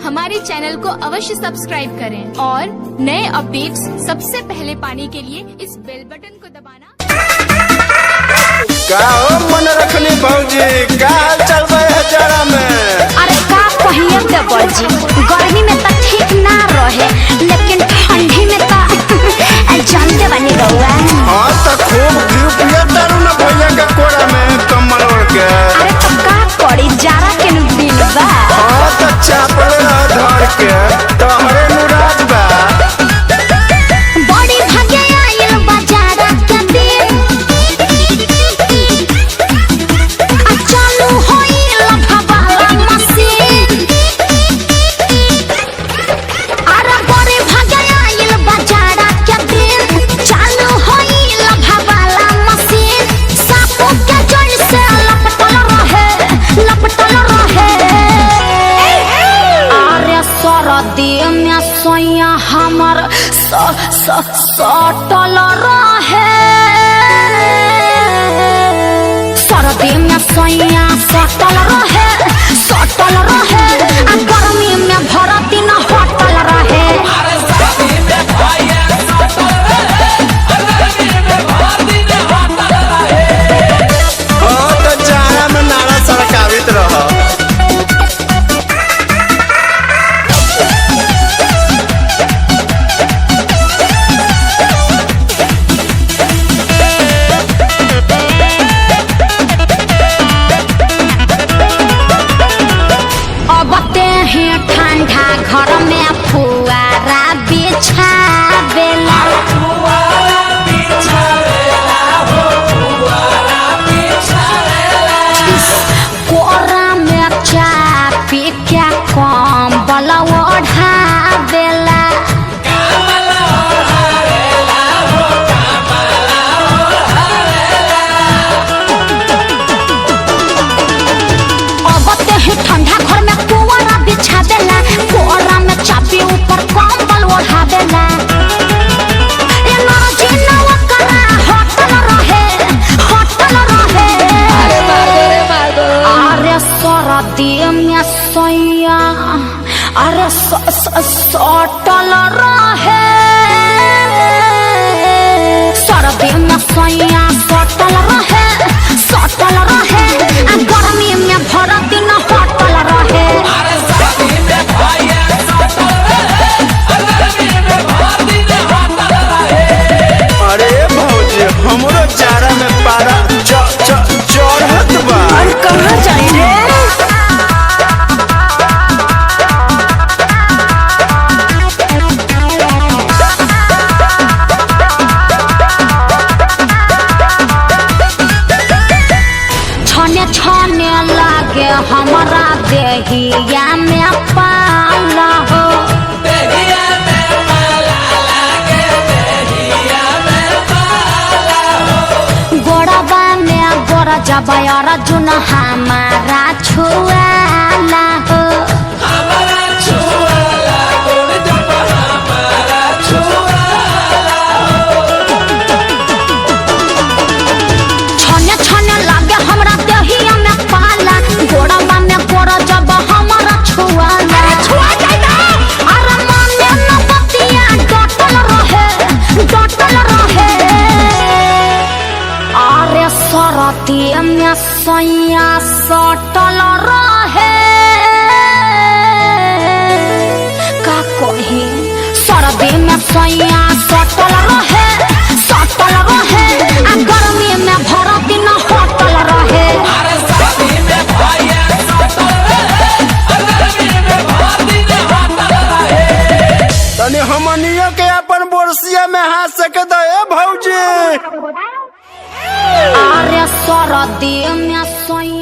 हमारे चैनल को अवश्य सब्सक्राइब करें और नए अपडेट्स सबसे पहले पाने के लिए इस बेल बटन को दबाना। का हो मन रखनी भौजी, का हाल चल रहा है जाड़ा में? अरे का कहिए देवर जी, गर्मी में तो ठीक ना रहे लेकिन ठंडी में तो जानते बनी रहुआ। हाँ तो खूब घी पिया तारू ना भैया के कोरा में कम्बल ओढ़ के। अरे तो का करी, जाड़ा के दिन बा। हाँ तो चापल रह धर के तोहरे नुराज बा। बड़ी भागे आइल बा जाड़ा के दिन, आ चालू होइल भवाला मशीन। अरे बड़ी भागे आइल बा जाड़ा के दिन, चालू होइल भवाला मशीन। सापो के जड़ से लपटल रहे। अरे सरदी में सोया हमर सटल रहे। सरदी में सोया सटल रहे। आ गर्मी में भर दिन हटल रहे। हाँ तो जाड़ा में नारा सरकावित रह। अब ते हैं ठंडा घर में फुआरा बिछावेला। कोरा में चाय पी के कंबल ओढ़ावेला। अब ते हैं ठंडा घर में कोरा बिछावेला। कोरा में चापी ऊपर कंबल ओढ़ावेला। एनर्जी नवा करा हटल रहे। अरे सरदी में सोया अरे सटल रहे। सरदी में सोया सटल रहे। आ गर्मी में भर दिन हटल रहे। अरे भौजी हमरो जाड़ा में पारा चढ़त बा। कहाँ जाई रे? छने लागे हमारा देहिया में पाला हो। गोड़वा में गोड़ जबा अर्जुन हमारा छुआला हो। छने लागे हमरा देहिया में पाला। गोड़वा में गोड़ जबा हमारा छुआला। अरे मने न बतिया डटल रहे। अरे सरदी में सैया सटल रहे। का कही, सरदी में सैया सटल रहे। आ गर्मी में भर दिन हटल रहे। तनी हमनियो के अपन बोरसिया में हाथ सके दे भौजी। अरे सरदी में सोया